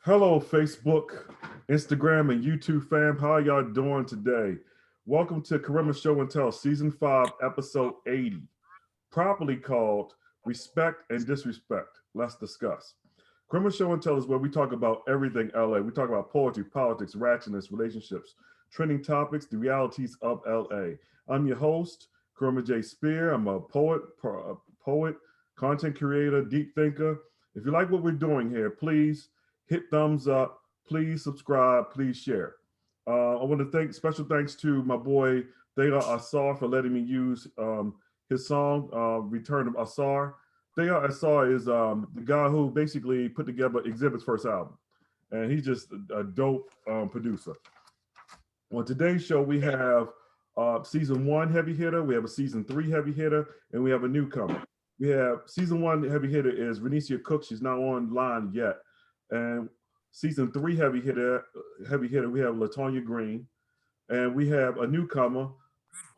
Hello, Facebook, Instagram, and YouTube fam. How y'all doing today? Welcome to Karima Show and Tell, Season 5, Episode 80, properly called Respect and Disrespect. Let's discuss. Karima Show and Tell is where we talk about everything LA. We talk about poetry, politics, ratchetness, relationships, trending topics, the realities of LA. I'm your host, Karima J. Spear. I'm a poet, content creator, deep thinker. If you like what we're doing here, please hit thumbs up, please subscribe, please share. I want to special thanks to my boy Thea Asar for letting me use his song, Return of Asar. Thea Asar is the guy who basically put together Exhibit's first album. And he's just a dope producer. On today's show, we have season 1 heavy hitter, we have a season 3 heavy hitter, and we have a newcomer. We have season 1 heavy hitter is Venicia Cook. She's not online yet. And season 3 heavy hitter, we have Taunya Green. And we have a newcomer,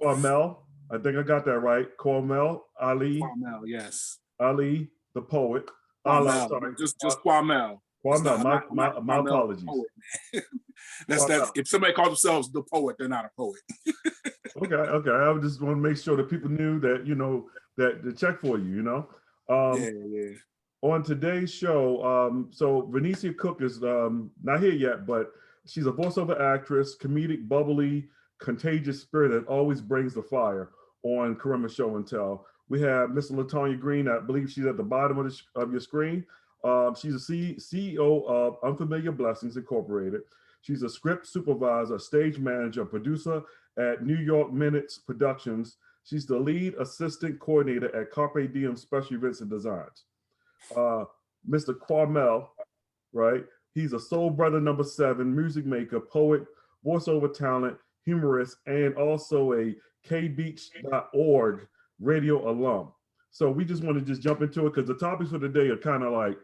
Kauhmel. I think I got that right. Kauhmel Ali. Kauhmel, yes. Ali, the poet. Kauhmel, sorry. Just Kauhmel. Kauhmel, my apologies. That's that. If somebody calls themselves the poet, they're not a poet. Okay. I just want to make sure that people knew that, that to check for you, Yeah. On today's show, so Venicia Cook is not here yet, but she's a voiceover actress, comedic, bubbly, contagious spirit that always brings the fire on Karima Show and Tell. We have Miss Taunya Green. I believe she's at the bottom of your screen. She's a CEO of Unfamiliar Blessings Incorporated. She's a script supervisor, stage manager, producer at New York Minutes Productions. She's the lead assistant coordinator at Carpe Diem Special Events and Designs. Mr. Kauhmel, right? He's a soul brother number 7, music maker, poet, voiceover talent, humorist, and also a kbeach.org radio alum. So we just want to jump into it because the topics for today are kind of like,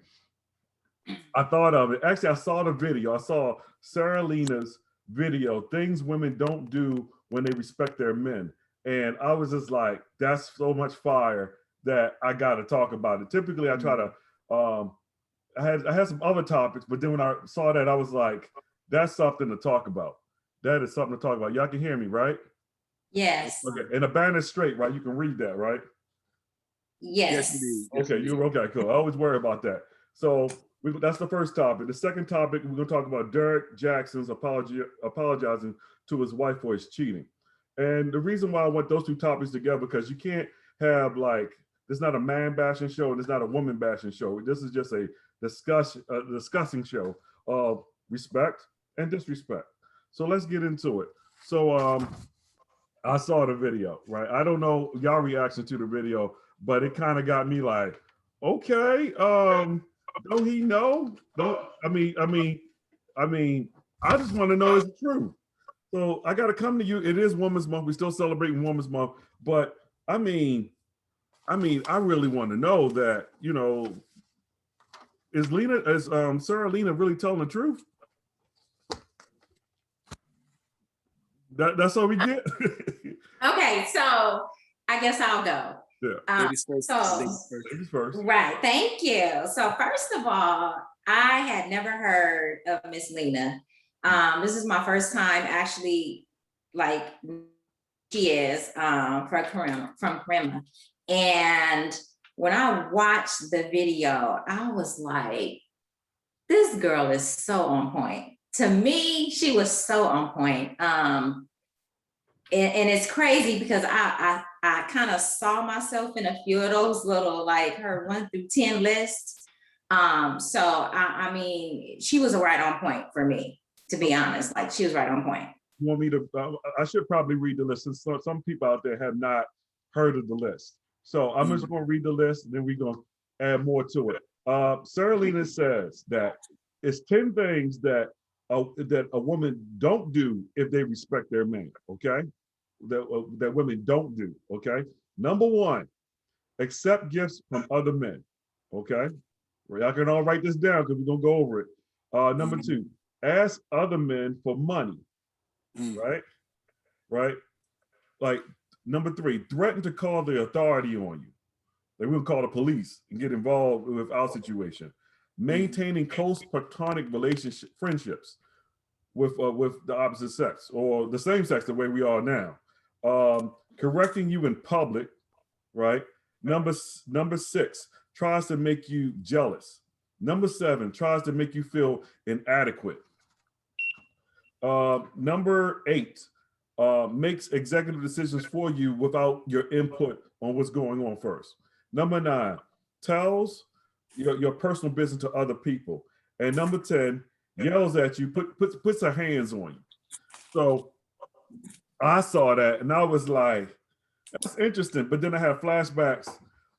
I thought of it. Actually, I saw the video. I saw Sara Lena's video, Things Women Don't Do When They Respect Their Men. And I was just like, that's so much fire that I got to talk about it. Typically, I try to, I had some other topics, but then when I saw that, I was like, that's something to talk about. That is something to talk about. Y'all can hear me, right? Yes. Okay, and the banner's straight, right? You can read that, right? Yes. Okay, okay, cool. I always worry about that. So that's the first topic. The second topic, we're gonna talk about Derrick Jackson's apologizing to his wife for his cheating. And the reason why I want those two topics together, because you can't have it's not a man bashing show and it's not a woman bashing show. This is just a discussing show of respect and disrespect. So let's get into it. So I saw the video, right? I don't know y'all reaction to the video, but it kind of got me like, okay, don't he know? I just want to know is it true? So I got to come to you. It is Women's Month. We're still celebrating Women's Month, but I really want to know that, is Sara Lena really telling the truth? That's all we get. Okay, so I guess I'll go. Yeah. Ladies first. Ladies first. Right. Thank you. So first of all, I had never heard of Miss Lena. This is my first time actually, she is from Karima. And when I watched the video, I was like, this girl is so on point. To me, she was so on point. And it's crazy because I kind of saw myself in a few of those little, her 1 through 10 lists. So I mean, she was right on point for me, to be honest. She was right on point. You want me to, I should probably read the list. Since some people out there have not heard of the list. So I'm just going to read the list, and then we're going to add more to it. Sara Lena says that it's 10 things that a woman don't do if they respect their man, okay? That women don't do, okay? Number 1, accept gifts from other men, okay? Well, y'all can all write this down because we're going to go over it. Number 2, ask other men for money, right? Number 3, threaten to call the authority on you. They will call the police and get involved with our situation. maintaining close platonic friendships with the opposite sex or the same sex, the way we are now. Correcting you in public, right? Number 6 tries to make you jealous. Number 7 tries to make you feel inadequate. Number 8 makes executive decisions for you without your input on what's going on first. Number 9 tells your personal business to other people. And number 10 yells at you, puts her hands on you. So I saw that and I was like, that's interesting. But then I had flashbacks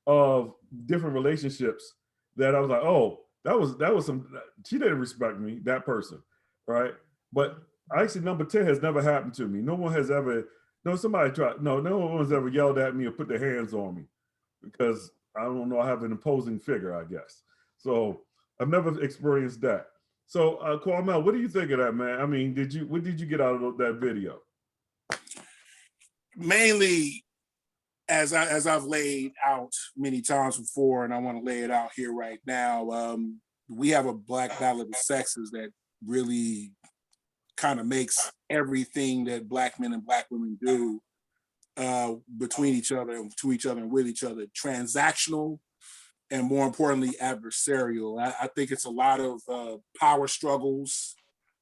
of different relationships that I was like, oh, that was some, she didn't respect me, that person, right? But actually number 10 has never happened to me. No one has ever, no one's ever yelled at me or put their hands on me because I don't know, I have an imposing figure, I guess. So I've never experienced that. So Kauhmel, what do you think of that, man? I mean, what did you get out of that video? Mainly, as I've laid out many times before, and I want to lay it out here right now, we have a Black Battle of the Sexes that really kind of makes everything that Black men and Black women do between each other and to each other and with each other transactional, and more importantly, adversarial. I think it's a lot of power struggles.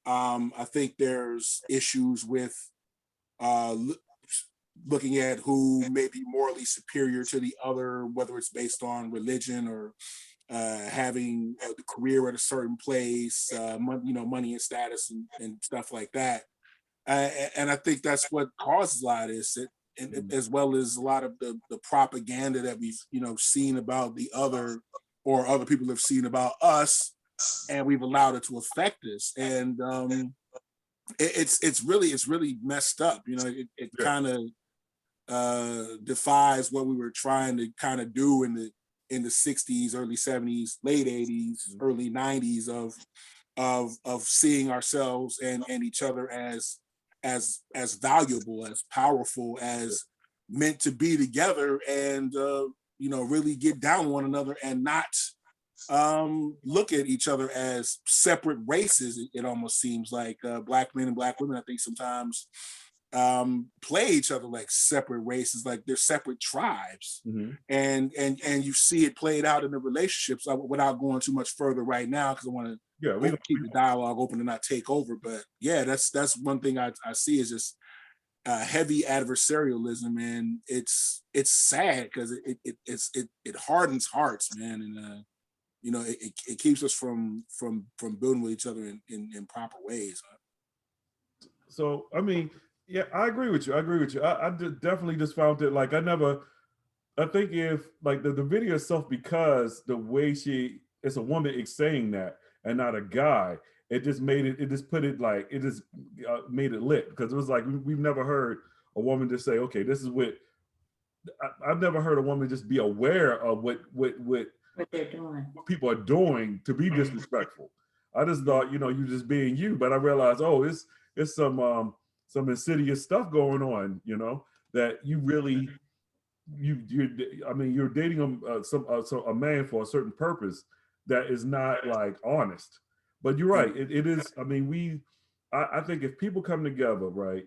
I think there's issues with looking at who may be morally superior to the other, whether it's based on religion or having a career at a certain place, money and status and stuff like that. And I think that's what causes a lot of this. As well as a lot of the propaganda that we've seen about the other, or other people have seen about us, and we've allowed it to affect us. And it's really messed up. It kind of defies what we were trying to kind of do in the 60s, early 70s, late 80s, early 90s of seeing ourselves and each other as valuable, as powerful, as meant to be together, and really get down one another and not look at each other as separate races. It almost seems like Black men and Black women, I think, sometimes play each other like separate races, like they're separate tribes. Mm-hmm. And you see it played out in the relationships, without going too much further right now, because I want to we can keep the dialogue open and not take over. But yeah, that's one thing I see is just heavy adversarialism, and it's sad because it hardens hearts, man, and it keeps us from building with each other in proper ways. So I mean, yeah, I agree with you. I definitely just found it like I think if like the video itself, because the way it's a woman is saying that and not a guy, it just made it just put it like, it just made it lit, because it was like, we've never heard a woman just say, okay, this is what, I've never heard a woman just be aware of what they're doing, what people are doing to be disrespectful. I just thought, you just being you, but I realized, oh, it's some insidious stuff going on, that you really, you're dating a man for a certain purpose that is not like honest. But you're right, it is. I mean, I think if people come together, right,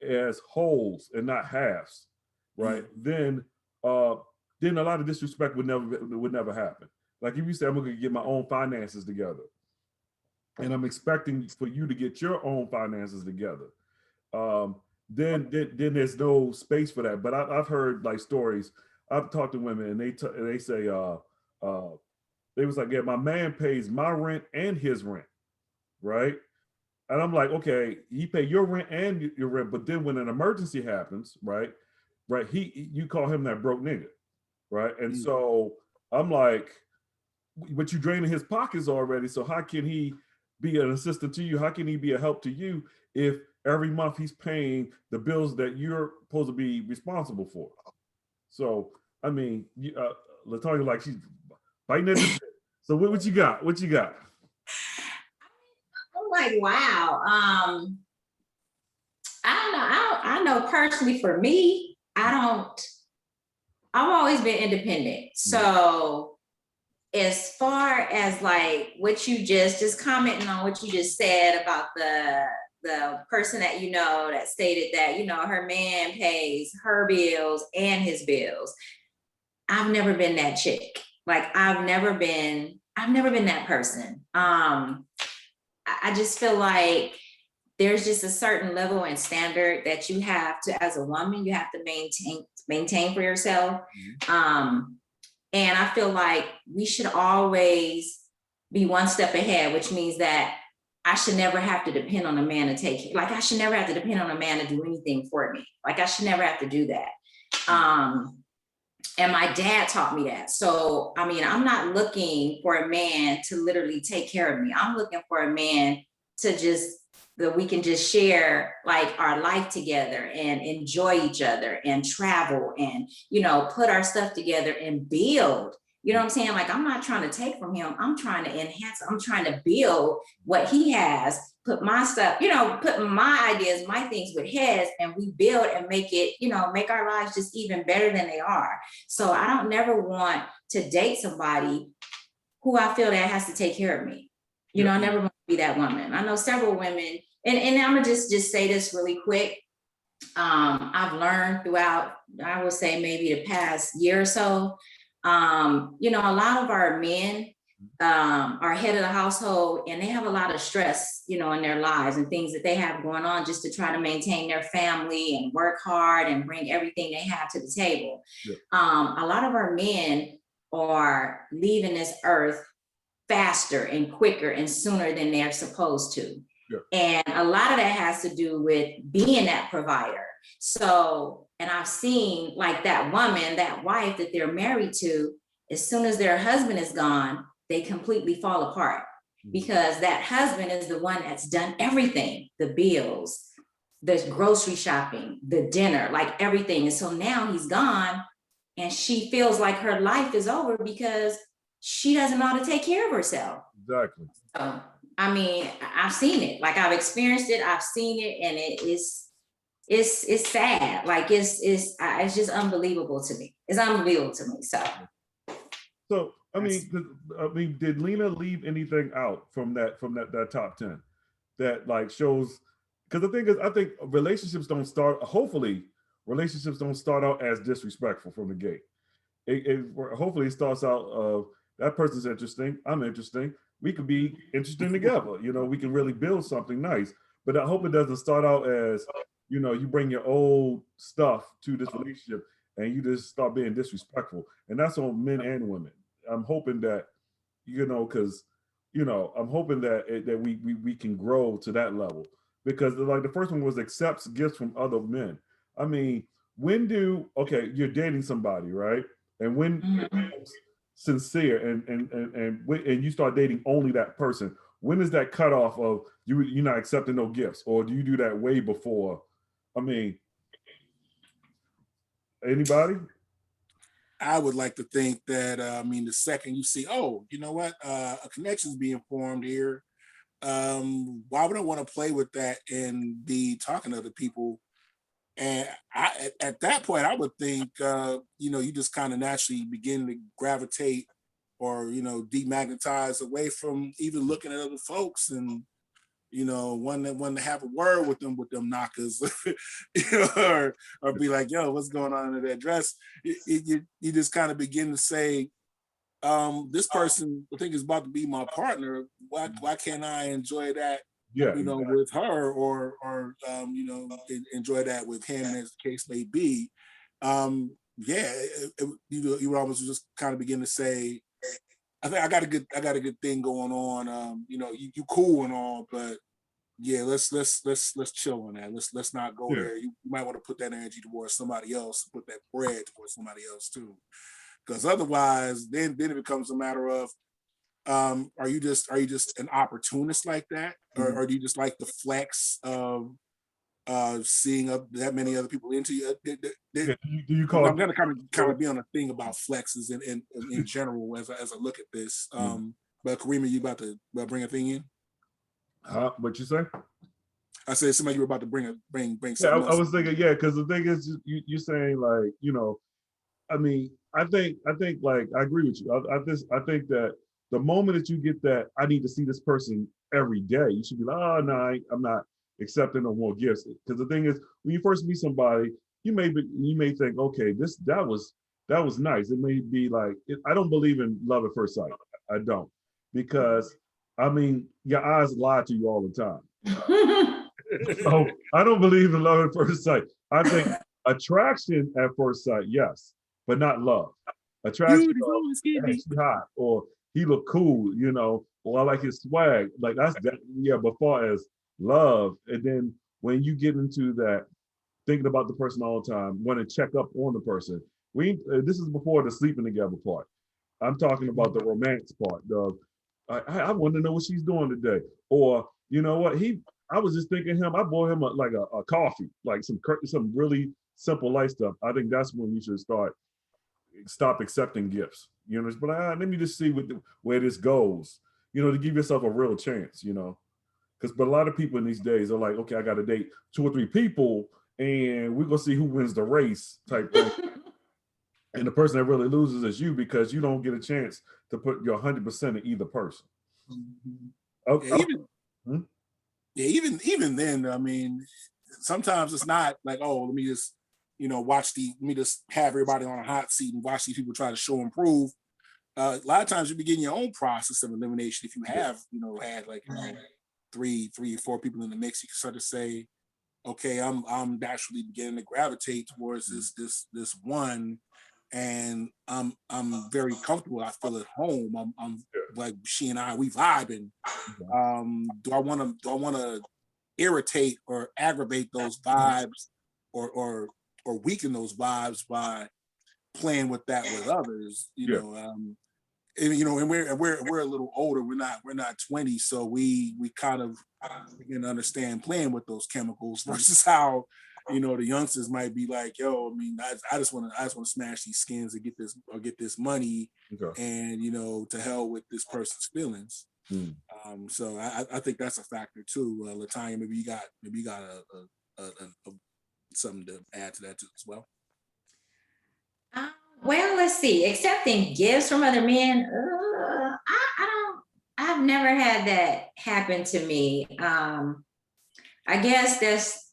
as wholes and not halves, right, then a lot of disrespect would never happen. Like if you say, I'm going to get my own finances together, and I'm expecting for you to get your own finances together, then there's no space for that. But I've heard like stories. I've talked to women, and they say they was like, yeah, my man pays my rent and his rent, right? And I'm like, okay, he pay your rent and your rent, but then when an emergency happens, right, you call him that broke nigga, right? And so I'm like, but you draining his pockets already, so how can he be an assistant to you? How can he be a help to you if every month he's paying the bills that you're supposed to be responsible for? So I mean, Taunya, like, she's biting at the bit. So what you got? What you got? I'm like, wow. I don't know. I know personally for me, I've always been independent. So as far as like what you just commenting on what you just said about the person that that stated that her man pays her bills and his bills. I've never been that chick. Like I've never been that person. I just feel like there's just a certain level and standard that you have to, as a woman, you have to maintain for yourself. And I feel like we should always be one step ahead, which means that I should never have to depend on a man to take, like I should never have to depend on a man to do anything for me. Like I should never have to do that. And my dad taught me that. So, I mean, I'm not looking for a man to literally take care of me. I'm looking for a man to that we can just share like our life together and enjoy each other and travel and, put our stuff together and build. You know what I'm saying? Like, I'm not trying to take from him. I'm trying to enhance. I'm trying to build what he has, put my stuff, put my ideas, my things with his, and we build and make it, make our lives just even better than they are. So I don't never want to date somebody who I feel that has to take care of me. I never want to be that woman. I know several women, and I'm gonna just say this really quick. I've learned throughout, I would say maybe the past year or so, a lot of our men are head of the household and they have a lot of stress, in their lives and things that they have going on just to try to maintain their family and work hard and bring everything they have to the table. A lot of our men are leaving this earth faster and quicker and sooner than they're supposed to. And a lot of that has to do with being that provider. So, and I've seen like that woman, that wife that they're married to, as soon as their husband is gone, they completely fall apart because that husband is the one that's done everything, the bills, the grocery shopping, the dinner, like everything. And so now he's gone and she feels like her life is over because she doesn't know how to take care of herself. Exactly. So, I mean, I've seen it, like I've experienced it, I've seen it, and it's sad. Like it's just unbelievable to me. It's unbelievable to me. So I mean, did Lena leave anything out from that top 10 that like shows? Because the thing is, I think relationships don't start. Hopefully, relationships don't start out as disrespectful from the gate. Hopefully it starts out of that person's interesting. I'm interesting. We could be interesting together. We can really build something nice. But I hope it doesn't start out as, you bring your old stuff to this relationship and you just start being disrespectful. And that's on men and women. I'm hoping that, because, I'm hoping that we can grow to that level. Because like the first one was accepts gifts from other men. I mean, you're dating somebody, right? And when sincere and you start dating only that person, when is that cutoff of you're not accepting no gifts, or do you do that way before? I mean, anybody? I would like to think that the second you see, oh, you know what, a connection's being formed here. Why would I want to play with that and be talking to other people? And at that point, I would think, you just kind of naturally begin to gravitate or, demagnetize away from even looking at other folks and, one to have a word with them knockers, or be like, yo, what's going on in that dress? You just kind of begin to say, this person I think is about to be my partner. Why can't I enjoy that? Exactly. With her, or enjoy that with him, as the case may be. You would almost just kind of begin to say, I think I got a good thing going on. You cool and all, but yeah, let's chill on that. Let's not go there. You might want to put that energy towards somebody else, put that bread towards somebody else too. Because otherwise, then it becomes a matter of, are you just an opportunist like that, or do you just like the flex of seeing that many other people into you? Do you call? I'm gonna kind of be on a thing about flexes in general as I look at this. But Karima, you about to bring a thing in? What you say? I said somebody you were about to bring something. I was thinking, because the thing is, you're saying like, I mean, I think like I agree with you. I think that the moment that you get that, I need to see this person every day, you should be like, oh no, I'm not accepting no more gifts. Because the thing is, when you first meet somebody, you may think, okay, that was nice. It may be like I don't believe in love at first sight. I don't, because I mean your eyes lie to you all the time. So I don't believe in love at first sight. I think attraction at first sight, yes, but not love. Attraction, hey, she hot, or he look cool, or I like his swag. Like that's that, yeah. But far as love, and then when you get into that, thinking about the person all the time, want to check up on the person. This is before the sleeping together part. I'm talking about the romance part. I want to know what she's doing today, or you know what I was just thinking him. I bought him a coffee, like some really simple light stuff. I think that's when you should stop accepting gifts. But let me just see where this goes. To give yourself a real chance. But a lot of people in these days are like, okay, I got to date 2 or 3 people, and we're gonna see who wins the race type thing. And the person that really loses is you, because you don't get a chance to put your 100% in either person. Okay. Even then, I mean, sometimes it's not like, oh, let me just have everybody on a hot seat and watch these people try to show and prove. A lot of times you begin your own process of elimination. If you have, had like 3 or 4 people in the mix, you can sort of say, okay, I'm naturally beginning to gravitate towards this one, and I'm very comfortable. I feel at home. I'm like, she and we vibing. Do I want to irritate or aggravate those vibes, or weaken those vibes by playing with that with others? And we're a little older. We're not 20, so we kind of begin to understand playing with those chemicals versus how the youngsters might be like, yo, I mean, I just want to smash these skins and get this money, and to hell with this person's feelings. So I think that's a factor too. Latanya, maybe you got a something to add to that too as well. Well, let's see. Accepting gifts from other men, I've never had that happen to me. I guess that's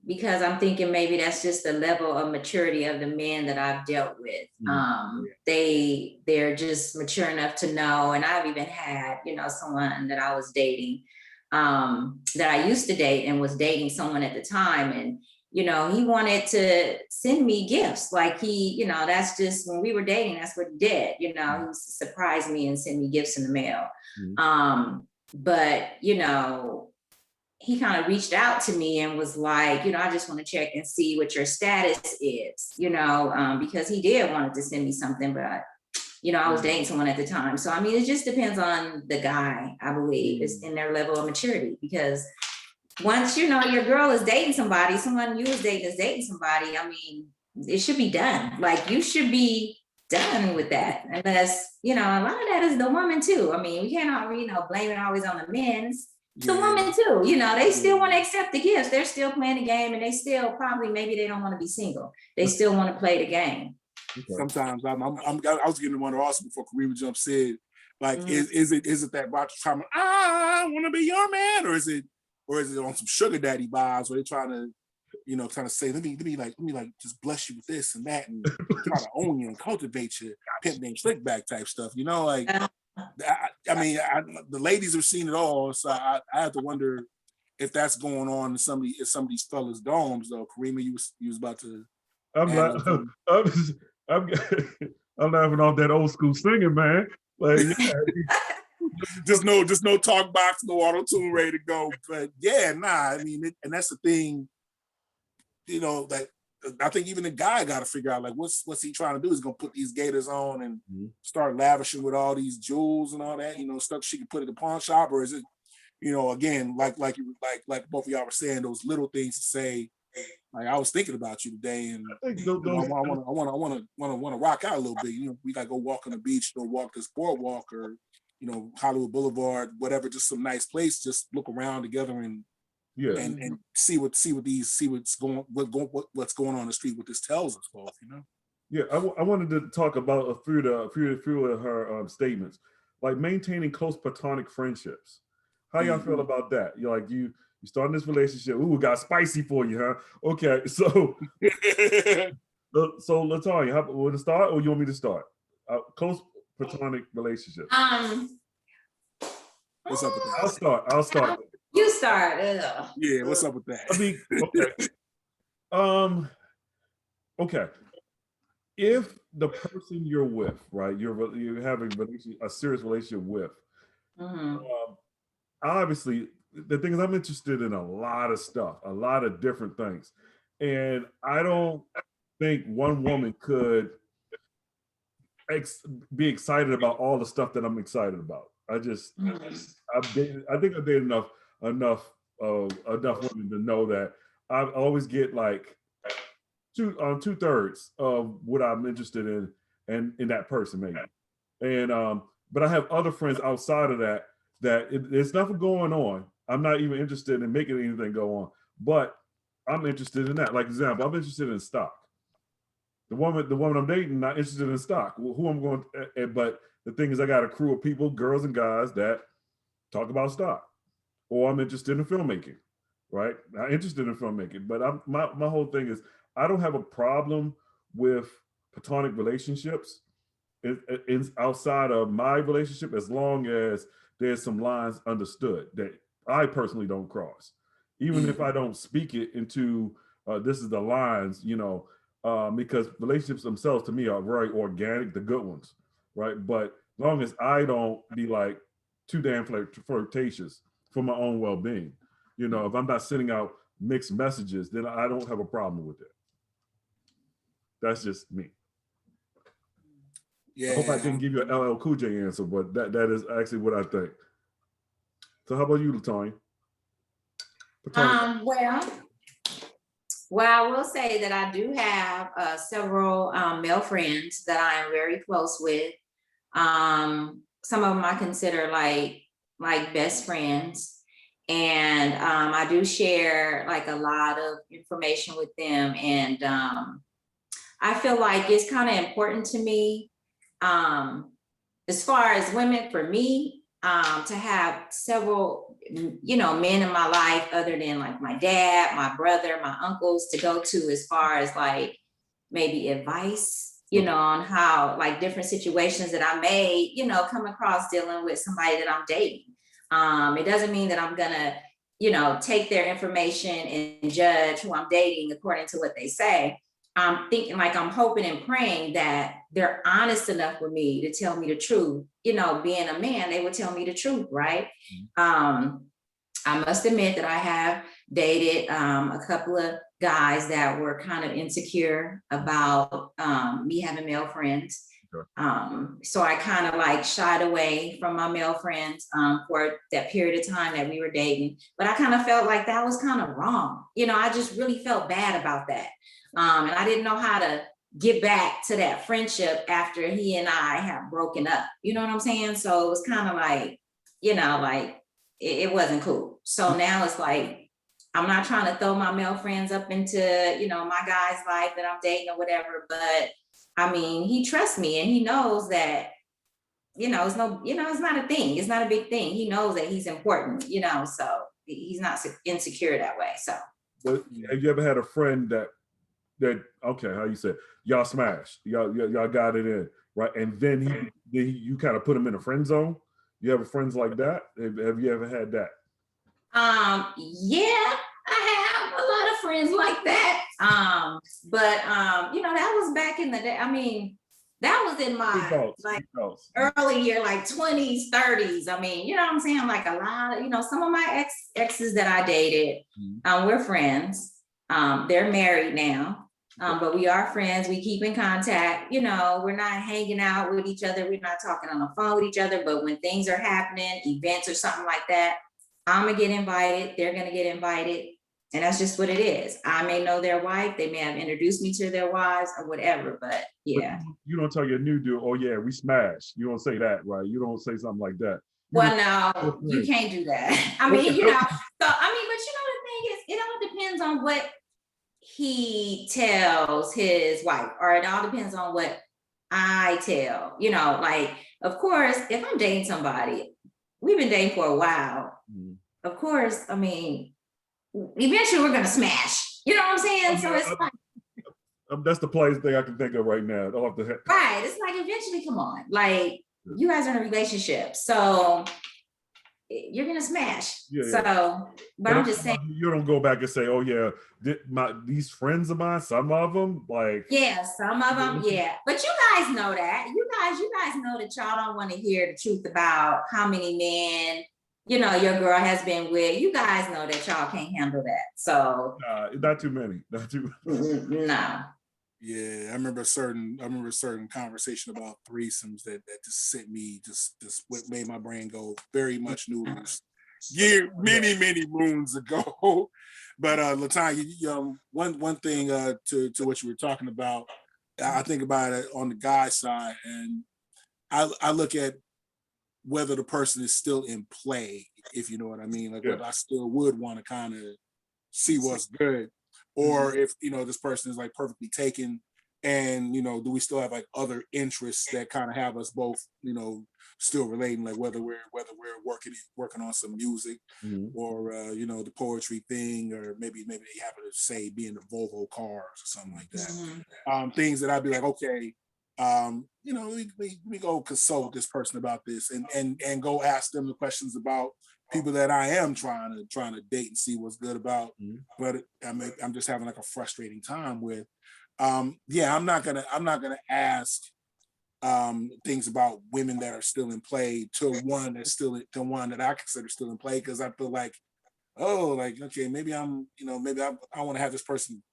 because I'm thinking maybe that's just the level of maturity of the men that I've dealt with. They're just mature enough to know. And I've even had, someone that I was dating, that I used to date, and was dating someone at the time. And he wanted to send me gifts. Like that's just, when we were dating, that's what he did. He used to surprise me and send me gifts in the mail. But he kind of reached out to me and was like, I just want to check and see what your status is, because he did want to send me something, but I was dating someone at the time. So, I mean, it just depends on the guy, I believe, is in their level of maturity, because once your girl is dating somebody, someone you was dating is dating somebody, I mean, it should be done. Like, you should be done with that, unless, a lot of that is the woman too. I mean, we can't, blame it always on the men's. It's the woman too. They still want to accept the gifts. They're still playing the game, and they still probably, maybe they don't want to be single. They still want to play the game. Sometimes I was getting one also before Karima jumps in. Like, is it that about time? I want to be your man, or is it on some sugar daddy vibes where they're trying to say, let me just bless you with this and that, and try to own you and cultivate you, pimp name slick back type stuff. I mean, the ladies have seen it all, so I have to wonder if that's going on in some of these fellas' domes. Though, Karima, you was about to. I'm laughing off that old school singing, man. Like, just no talk box, no auto tune, ready to go. But yeah, I mean, and that's the thing. Like, I think even the guy got to figure out, like, what's he trying to do? He's gonna put these gaiters on and start lavishing with all these jewels and all that, stuff she can put at the pawn shop, or is it, again, like both of y'all were saying, those little things to say, like, I was thinking about you today, and I want to rock out a little bit. We gotta go walk on the beach, walk this boardwalk, or Hollywood Boulevard, whatever, just some nice place. Just look around together and see what's going on in the street. What this tells us both, Yeah, I wanted to talk about a few of her statements, like maintaining close platonic friendships. How y'all feel about that? You starting this relationship. Ooh, got spicy for you, huh? Okay, so Latonya, how want to start, or you want me to start? Close platonic relationship. What's up with that? I'll start. You start. Yeah, what's up with that? I mean, okay. If the person you're with, right, you're having a serious relationship with, obviously the thing is I'm interested in a lot of stuff, a lot of different things, and I don't think one woman could be excited about all the stuff that I'm excited about. I think I've dated enough women to know that I always get like 2/3 of what I'm interested in, and in that person maybe. And but I have other friends outside of that there's nothing going on. I'm not even interested in making anything go on, but I'm interested in that. Like example, I'm interested in stock. The woman I'm dating not interested in stock. Who I'm going to, but the thing is I got a crew of people, girls and guys, that talk about stock. Or I'm interested in filmmaking, right? I'm interested in filmmaking, but my whole thing is I don't have a problem with platonic relationships in outside of my relationship, as long as there's some lines understood that I personally don't cross. Even if I don't speak it into this is the lines, because relationships themselves to me are very organic, the good ones, right? But as long as I don't be like too damn flirtatious for my own well-being, if I'm not sending out mixed messages, then I don't have a problem with it. That's just me. Yeah. I hope I didn't give you an LL Cool J answer, but that is actually what I think. So how about you, Latonya? Well, I will say that I do have several male friends that I am very close with. Some of them I consider like best friends, and I do share like a lot of information with them, and I feel like it's kind of important to me, as far as women, for me, to have several, men in my life other than like my dad, my brother, my uncles, to go to as far as like maybe advice, on how like different situations that I may, come across dealing with somebody that I'm dating. It doesn't mean that I'm gonna, take their information and judge who I'm dating according to what they say. I'm thinking, like, I'm hoping and praying that they're honest enough with me to tell me the truth. Being a man, they would tell me the truth, right? I must admit that I have dated a couple of guys that were kind of insecure about me having male friends. Sure. So I kind of like shied away from my male friends for that period of time that we were dating. But I kind of felt like that was kind of wrong. I just really felt bad about that. And I didn't know how to get back to that friendship after he and I have broken up. You know what I'm saying? So it was kind of like, it wasn't cool. So now it's like, I'm not trying to throw my male friends up into, my guy's life that I'm dating or whatever, but I mean, he trusts me and he knows that, it's not a thing. It's not a big thing. He knows that he's important, so he's not insecure that way. So. But have you ever had a friend that okay, how you say it? Y'all smashed, y'all got it in, right? And then you kind of put him in a friend zone. You have friends like that? Have you ever had that? Yeah, I have a lot of friends like that. But that was back in the day. I mean, that was in my early year, like 20s, 30s. I mean, you know what I'm saying? Like a lot of, some of my exes that I dated, we're friends. They're married now. But we are friends. We keep in contact. We're not hanging out with each other. We're not talking on the phone with each other. But when things are happening, events or something like that, I'm going to get invited. They're going to get invited. And that's just what it is. I may know their wife. They may have introduced me to their wives or whatever. But yeah. But you don't tell your new dude, oh, yeah, we smashed. You don't say that, right? You don't say something like that. Well, no, you can't do that. I mean, but the thing is, it all depends on what he tells his wife, or it all depends on what I tell. You know, like, of course, if I'm dating somebody, we've been dating for a while. Of course, I mean, eventually we're gonna smash. You know what I'm saying? So it's like, that's the plainest thing I can think of right now. right. It's like, eventually, come on, like, you guys are in a relationship, so you're gonna smash. So, but I'm just saying, you don't go back and say, oh yeah, these friends of mine, some of them, like, yeah, some of them, yeah. But you guys know that. You guys know that y'all don't want to hear the truth about how many men, you know, your girl has been with. You guys know that y'all can't handle that. So not too many. Not too no. Yeah, I remember a certain conversation about threesomes that just sent me just what made my brain go very much noodles. Many moons ago. But Latanya, one thing to what you were talking about, I think about it on the guy side, and I look at whether the person is still in play, if you know what I mean. Like, whether I still would want to kind of see what's good, or if, you know, this person is like perfectly taken, and, you know, do we still have like other interests that kind of have us both, you know, still relating, like whether we're working on some music, or you know, the poetry thing, or maybe they happen to say be in the Volvo cars or something like that. Things that I'd be like, okay, you know, we go consult this person about this, and go ask them the questions about people that I am trying to date and see what's good about, but I'm just having like a frustrating time with. I'm not gonna ask things about women that are still in play to one that I consider still in play, because I feel like, oh, like, okay, maybe I want to have this person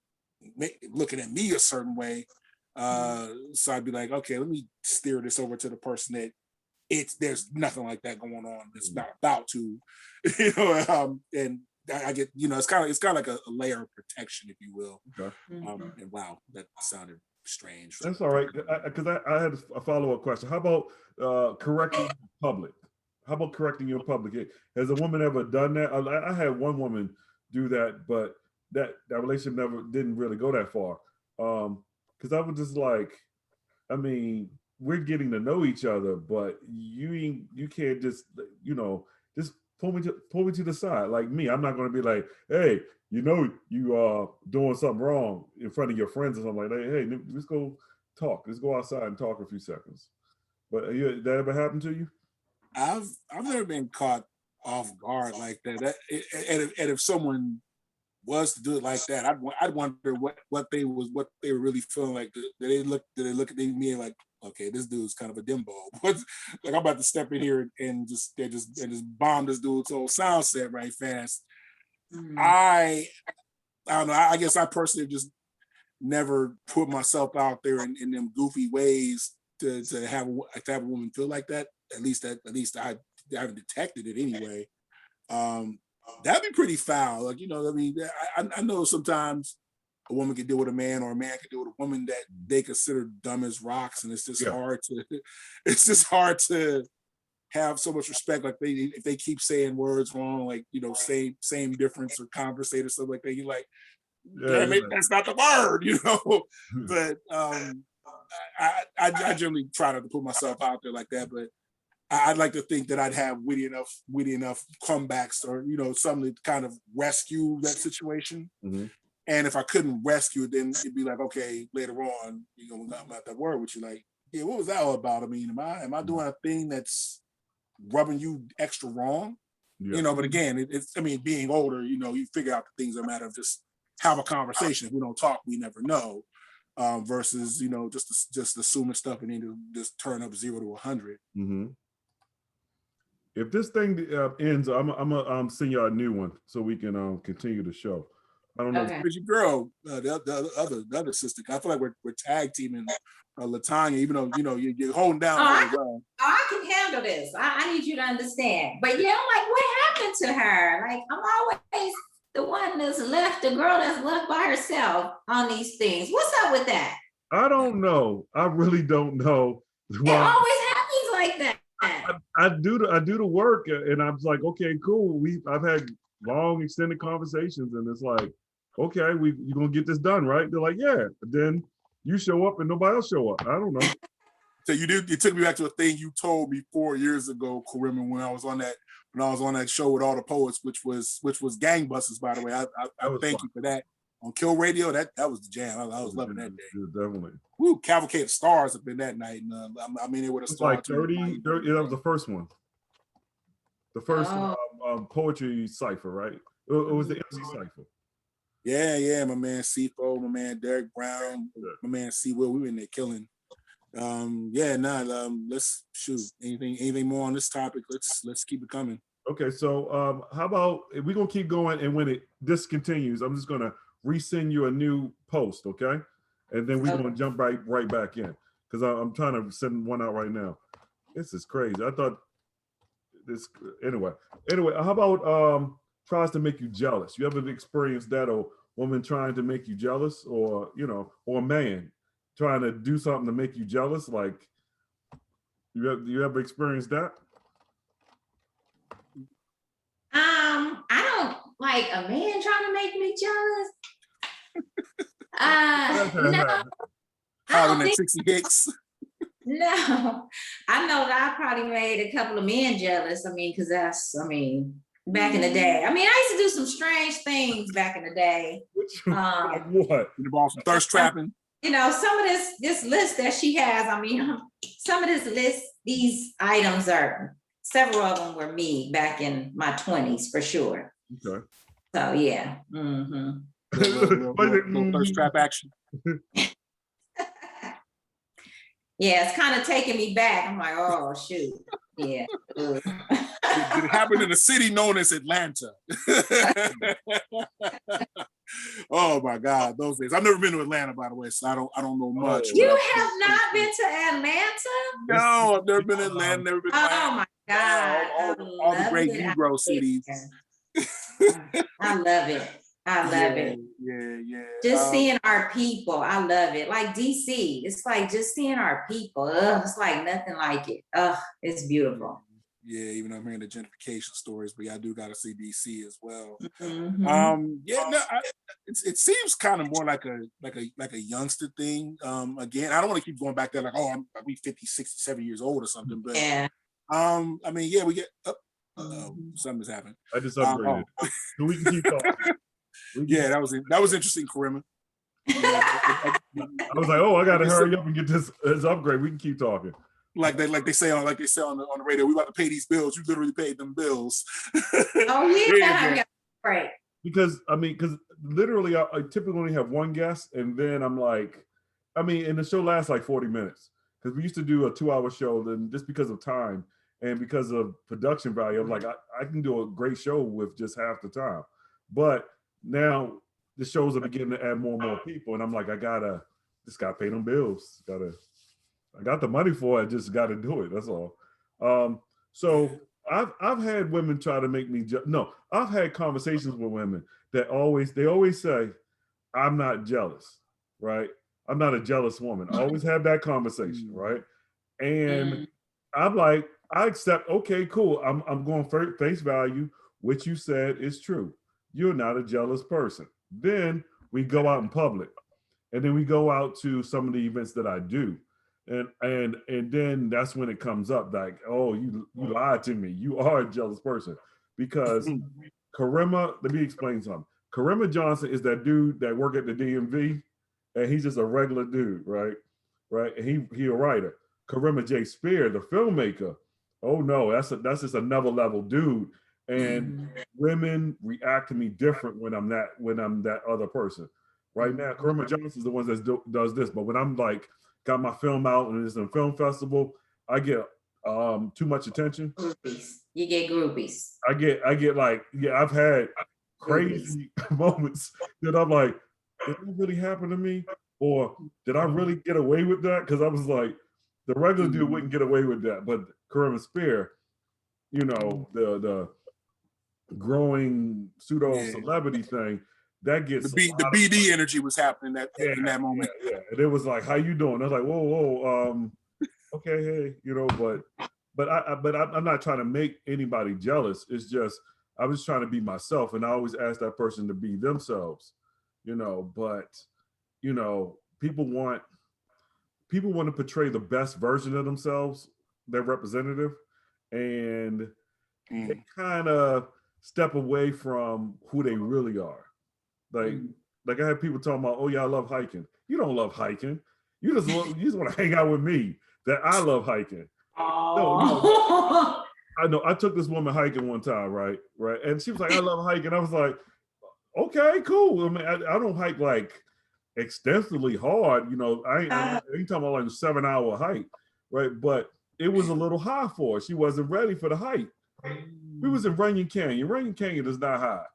looking at me a certain way. So I'd be like, okay, let me steer this over to the person that there's nothing like that going on. It's not about to, you know, and I get, you know, it's kind of like a layer of protection, if you will. Okay. And wow, that sounded strange. That's all right, because I had a follow-up question. How about correcting in public? How about correcting you in public? Has a woman ever done that? I had one woman do that, but that relationship didn't really go that far. Because I was just like, I mean, we're getting to know each other, but you can't just, you know, just pull me to the side. Like me, I'm not going to be like, hey, you know, you are doing something wrong in front of your friends or something like that. Hey, let's go talk. Let's go outside and talk a few seconds. But that ever happened to you? I've never been caught off guard like that. And if someone was to do it like that, I'd wonder what they were really feeling like. Did they look at me like, okay, this dude's kind of a dimbo. Like, I'm about to step in here and just bomb this dude's whole sound set right fast. I don't know. I guess I personally just never put myself out there in them goofy ways to have a woman feel like that. At least I haven't detected it anyway. That'd be pretty foul. Like, you know, I mean, I know sometimes a woman can deal with a man, or a man can deal with a woman that they consider dumb as rocks, and it's just hard to have so much respect. Like, if they keep saying words wrong, like, you know, same difference or conversate or stuff like that, you're like, damn it, that's not the word, you know. But I generally try not to put myself out there like that, but I'd like to think that I'd have witty enough comebacks, or, you know, something to kind of rescue that situation. And if I couldn't rescue it, then it'd be like, okay, later on, you know, I'm about that word with you, like, yeah, what was that all about? I mean, am I doing a thing that's rubbing you extra wrong? You know, but again, I mean, being older, you know, you figure out the things that matter of just have a conversation. If we don't talk, we never know. Versus, you know, just assuming stuff and then just turn up 0 to 100. If this thing ends, I'm send y'all a new one so we can continue the show. I don't know. Okay. Where's your girl? The other sister. I feel like we're tag teaming Latanya, even though, you know, you're holding down very well. I can handle this. I need you to understand. But yeah, I'm like, what happened to her? Like, I'm always the one that's left, the girl that's left by herself on these things. What's up with that? I don't know. I really don't know. It always happens like that. I do the work, and I'm like, okay, cool. I've had long extended conversations, and it's like, okay, you're gonna get this done, right? They're like, yeah. Then you show up and nobody else show up. I don't know. So it took me back to a thing you told me 4 years ago, Karima, when I was on that show with all the poets, which was gangbusters, by the way. I thank you for that. On Kill Radio, that was the jam. I was loving that day. Yeah, definitely. Woo, Cavalcade of Stars up in that night. And, I mean, it would have started. Like 30, yeah, that was the first one. The first poetry cipher, right? It was the MC cipher. Yeah, my man C4, my man Derrick Brown, my man C Will, we were in there killing. Let's shoot. Anything more on this topic? Let's keep it coming. Okay, so how about we're gonna keep going, and when it discontinues, I'm just gonna resend you a new post, okay? And then we're gonna jump right back in because I'm trying to send one out right now. This is crazy. I thought this anyway. How about tries to make you jealous? You ever experienced that, or woman trying to make you jealous, or or a man trying to do something to make you jealous? Like you ever experienced that? I don't like a man trying to make me jealous. No. Out in that 60 Hicks. No, I know that I probably made a couple of men jealous. Because back in the day. I used to do some strange things back in the day. What? Involved some thirst trapping. Some of this list that she has, some of this list, these items several of them were me back in my 20s for sure. Okay. So yeah. Mm-hmm. Little thirst trap action. Yeah, it's kind of taking me back. I'm like, oh shoot. Yeah. It happened in a city known as Atlanta. Oh my God, those days. I've never been to Atlanta, by the way, so I don't know much. You have not been to Atlanta? No, I've never been to Atlanta. Never been to Atlanta. Oh my God! All the great Negro cities. I love it. I love it. Yeah. Just seeing our people, I love it. Like DC, it's like just seeing our people. It's like nothing like it. It's beautiful. Yeah, even though I'm hearing the gentrification stories, but I do got to see DC as well. Mm-hmm. It seems kind of more like a youngster thing. Again, I don't want to keep going back there like, we 50, 60, 70 years old or something. But yeah. We get something's happened. I just upgraded. So we can keep talking. Yeah, that was interesting, Karima. I was like, I gotta hurry up and get this upgrade. We can keep talking. Like they say on the radio, we about to pay these bills. You literally paid them bills. Oh yeah, right. Because literally I typically only have one guest, and then I'm like, and the show lasts like 40 minutes because we used to do a 2-hour show. Then just because of time and because of production value, I'm like, I can do a great show with just half the time. But now the shows are beginning to add more and more people, and I'm like, I gotta pay them bills. I got the money for it. I just got to do it. That's all. So I've had women try to make me I've had conversations with women that they always say, I'm not jealous, right? I'm not a jealous woman. I always have that conversation, right? And I'm like, I accept, okay, cool. I'm going for face value. What you said is true. You're not a jealous person. Then we go out in public, and then we go out to some of the events that I do. And then that's when it comes up like, oh, you lied to me. You are a jealous person. Because Karima, let me explain something. Karima Johnson is that dude that work at the DMV, and he's just a regular dude, right? And he a writer. Karima J. Spear, the filmmaker. Oh no, that's just another level dude. And women react to me different when I'm that other person. Right now, Karima Johnson is the one that does this. But when I'm like got my film out and it's a film festival, I get too much attention. Groupies. You get groupies. I get like, I've had crazy moments that I'm like, did that really happen to me? Or did I really get away with that? Because I was like, the regular dude wouldn't get away with that. But Karima Spear, the growing pseudo celebrity thing, that gets the BD energy was happening in that moment. Yeah. And it was like, how you doing? I was like, whoa, okay, hey, but I'm not trying to make anybody jealous. It's just I was trying to be myself, and I always ask that person to be themselves. but people want to portray the best version of themselves, their representative, and they kind of step away from who they really are. Like I had people talking about, oh yeah, I love hiking. You don't love hiking. You just want to hang out with me. That I love hiking. No, I know. I took this woman hiking one time, right, and she was like, I love hiking. I was like, okay, cool. I mean, I don't hike like extensively hard. I ain't talking about like a 7-hour hike, right? But it was a little high for her. She wasn't ready for the hike. We was in Runyon Canyon. Runyon Canyon is not high,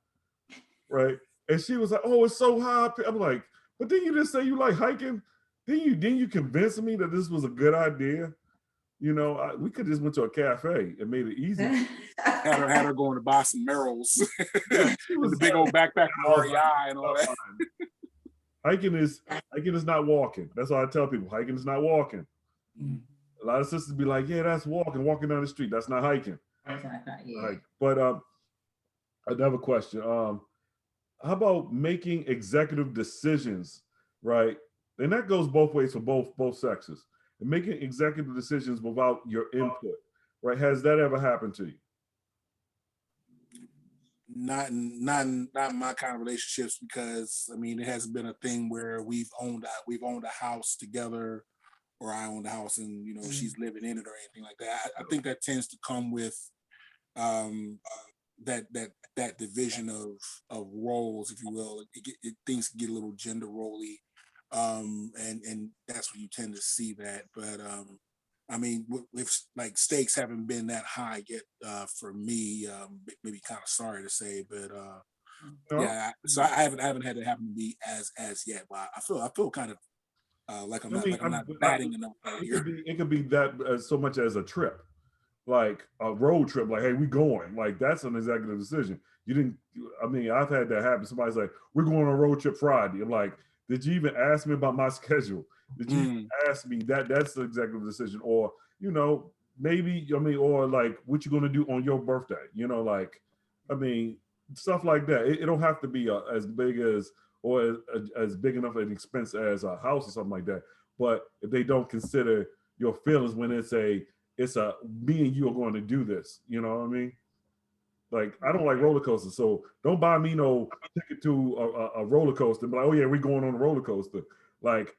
right? And she was like, "Oh, it's so high." I'm like, "But didn't you just say you like hiking? Didn't you convince me that this was a good idea? We could just went to a cafe and made it easy." had her going to buy some Merrills. Yeah, she was the big old backpack from REI and all that. Hiking is not walking. That's all I tell people. Hiking is not walking. A lot of sisters be like, "Yeah, that's walking down the street. That's not hiking." Yeah. But another question. How about making executive decisions, right? And that goes both ways for both sexes. And making executive decisions without your input, right? Has that ever happened to you? Not in my kind of relationships, because I mean it hasn't been a thing where we've owned a house together, or I own the house and she's living in it or anything like that. I think that tends to come with that division of roles, if you will. Things get a little gender roly, and that's where you tend to see that. But I mean, if like stakes haven't been that high yet for me, maybe kind of sorry to say, but yeah. So I haven't had it happen to me as yet. But I feel kind of like I'm not batting enough out here. It could be that so much as a trip, like a road trip. Like, hey, we going. Like that's an executive decision. You didn't. I mean, I've had that happen. Somebody's like, we're going on a road trip Friday. I'm like, did you even ask me about my schedule? Did you ask me that? That's the executive decision. Or maybe or like what you gonna do on your birthday? Like, I mean, stuff like that. It don't have to be as big as or as big enough an expense as a house or something like that. But if they don't consider your feelings when it's a me and you are going to do this, you know what I mean? Like, I don't like roller coasters, so don't buy me no ticket to a roller coaster. But like, oh yeah, we're going on a roller coaster. Like,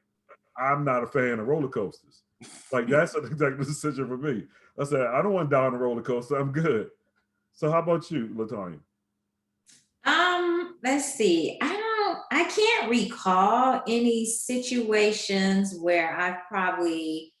I'm not a fan of roller coasters. Like, that's an executive decision for me. I said, I don't want to die on a roller coaster. I'm good. So how about you, Latanya? Let's see. I can't recall any situations where I've probably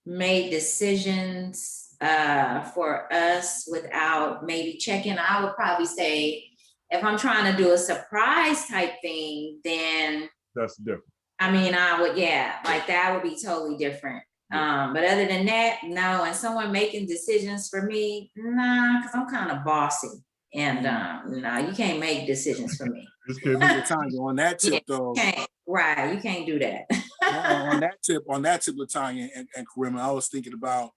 made decisions for us without maybe checking. I would probably say if I'm trying to do a surprise type thing, then that's different. I mean, I would, yeah, like that would be totally different. But other than that, no. And someone making decisions for me, nah, because I'm kind of bossy. And no, you can't make decisions for me. On that tip, though, right? You can't do that. on that tip, Latanya and Karima, I was thinking about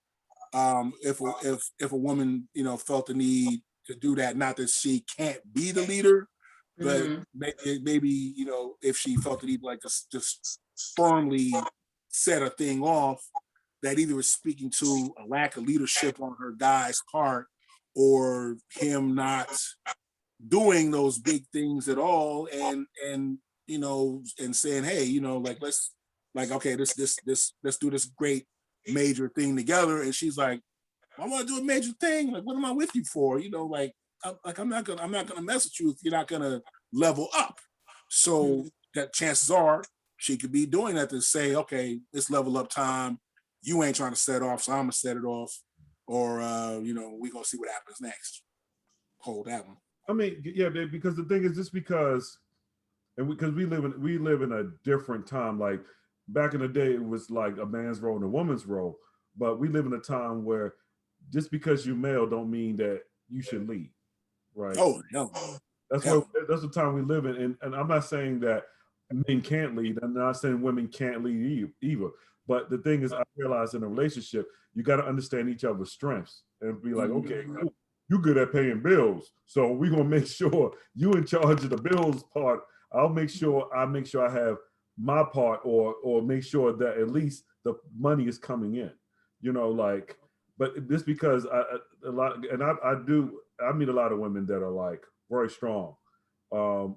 if a woman felt the need to do that, not that she can't be the leader, but maybe if she felt the need like just firmly set a thing off that either was speaking to a lack of leadership on her guy's part, or him not doing those big things at all, and saying, hey, like let's do this great major thing together. And she's like, I want to do a major thing. Like, what am I with you for? I'm not gonna mess with you if you're not gonna level up. So that chances are she could be doing that to say, okay, it's level up time. You ain't trying to set off, so I'm gonna set it off. Or we gonna see what happens next. Hold that one. I mean, yeah, because the thing is, just because we live in a different time. Like back in the day, it was like a man's role and a woman's role. But we live in a time where just because you're male don't mean that you should lead, right? Oh no. That's the time we live in. And I'm not saying that men can't lead. I'm not saying women can't lead either. But the thing is, I realize in a relationship, you got to understand each other's strengths and be like, okay, cool. you good at paying bills. So we're gonna make sure you in charge of the bills part. I'll make sure I have my part, or make sure that at least the money is coming in. You know, like, but this because a lot, and I meet a lot of women that are like very strong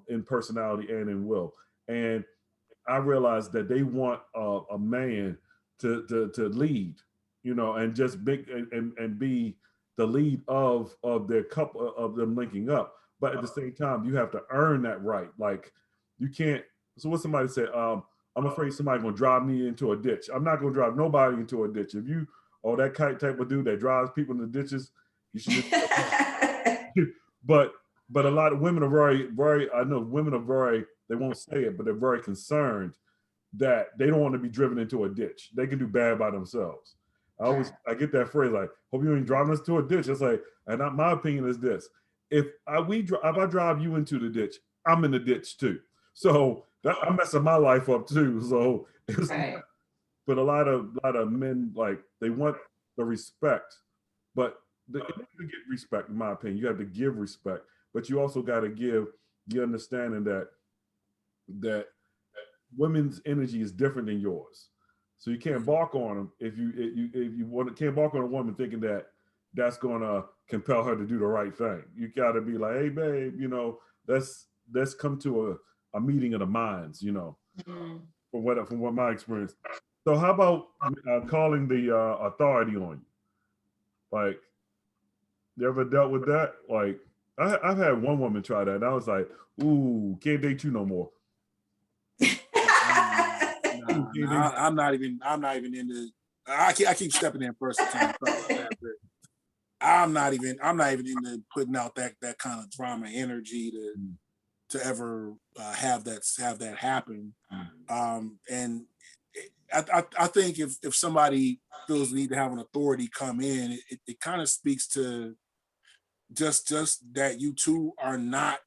in personality and in will. And I realized that they want a man to lead, you know, and just make and be the lead of their couple of them linking up. But at the same time, you have to earn that right. Like you can't. So what somebody said, I'm afraid somebody gonna drive me into a ditch. I'm not gonna drive nobody into a ditch. If you are that type of dude that drives people in the ditches, you should. but but a lot of women are very. I know women are very. They won't say it, but they're very concerned that they don't want to be driven into a ditch. They can do bad by themselves. I get that phrase like, "Hope you ain't driving us to a ditch." It's like, and my opinion is this: if I drive you into the ditch, I'm in the ditch too. So I'm messing my life up too. So, Right. but a lot of men, like, they want the respect, but in order to get respect, in my opinion, you have to give respect, but you also got to give the understanding that women's energy is different than yours. So you can't balk on them if you can't balk on a woman thinking that that's gonna compel her to do the right thing. You gotta be like, hey babe, you know, let's come to a meeting of the minds, you know, from what my experience. So how about calling the authority on you? Like, you ever dealt with that? Like, I've had one woman try that, and I was like, ooh, can't date you no more. I'm not even into. I keep stepping in first time. I'm not even into putting out that kind of drama energy to ever have that happen. And I think if somebody feels the need to have an authority come in, it kind of speaks to just that you two are not.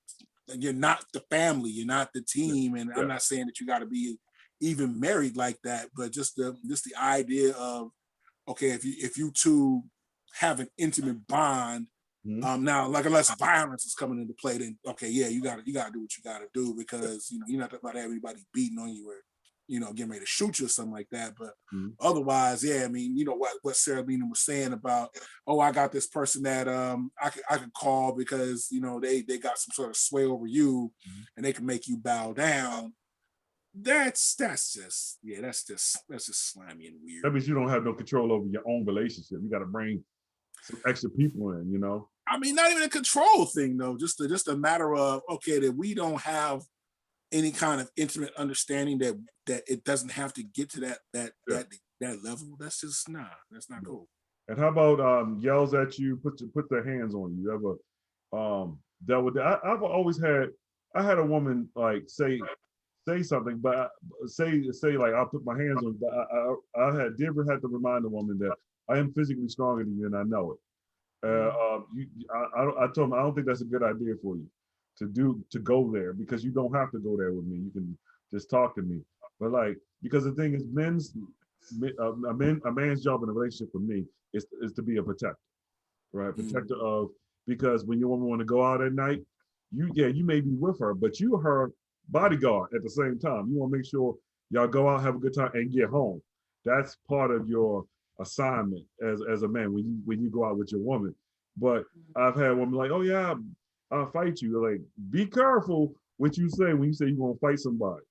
You're not the family. You're not the team. And I'm not saying that you got to be even married like that, but just the idea of, okay, if you two have an intimate bond, now, like, unless violence is coming into play, then okay, yeah, you gotta do what you gotta do, because you're not about to have anybody beating on you or getting ready to shoot you or something like that. But otherwise, yeah, I mean, what Sarah Lena was saying about, oh, I got this person that I could call because they got some sort of sway over you and they can make you bow down. That's just slimy and weird. That means you don't have no control over your own relationship. You got to bring some extra people in, I mean, not even a control thing though. Just a matter of, okay, that we don't have any kind of intimate understanding that it doesn't have to get to that level. That's just that's not cool. And how about yells at you, put their hands on you? You ever dealt with that? I had a woman like say something, but say like, I'll put my hands on you, but I did have to remind the woman that I am physically stronger than you and I know it. I told him I don't think that's a good idea for you to go there, because you don't have to go there with me. You can just talk to me. But like, because the thing is, a man's job in a relationship with me is to be a protector, right? Protector of, because when your woman want to go out at night, you may be with her, but you're her bodyguard at the same time. You want to make sure y'all go out, have a good time, and get home. That's part of your assignment as a man when you go out with your woman. But I've had women like, oh yeah, I'll fight you. Like, be careful what you say when you say you're gonna fight somebody,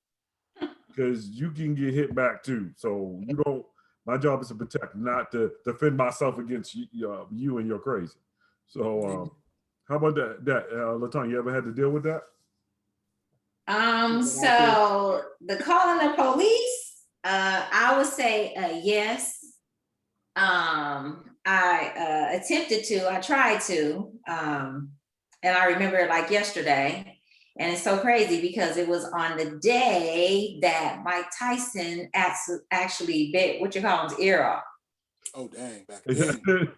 because you can get hit back too. So you don't. My job is to protect, not to defend myself against you and your crazy. So how about that? Latanya, you ever had to deal with that? So the calling the police, I would say yes. I attempted to, I tried to, and I remember it like yesterday. And it's so crazy because it was on the day that Mike Tyson actually bit what you call his ear off. Oh dang! Back then.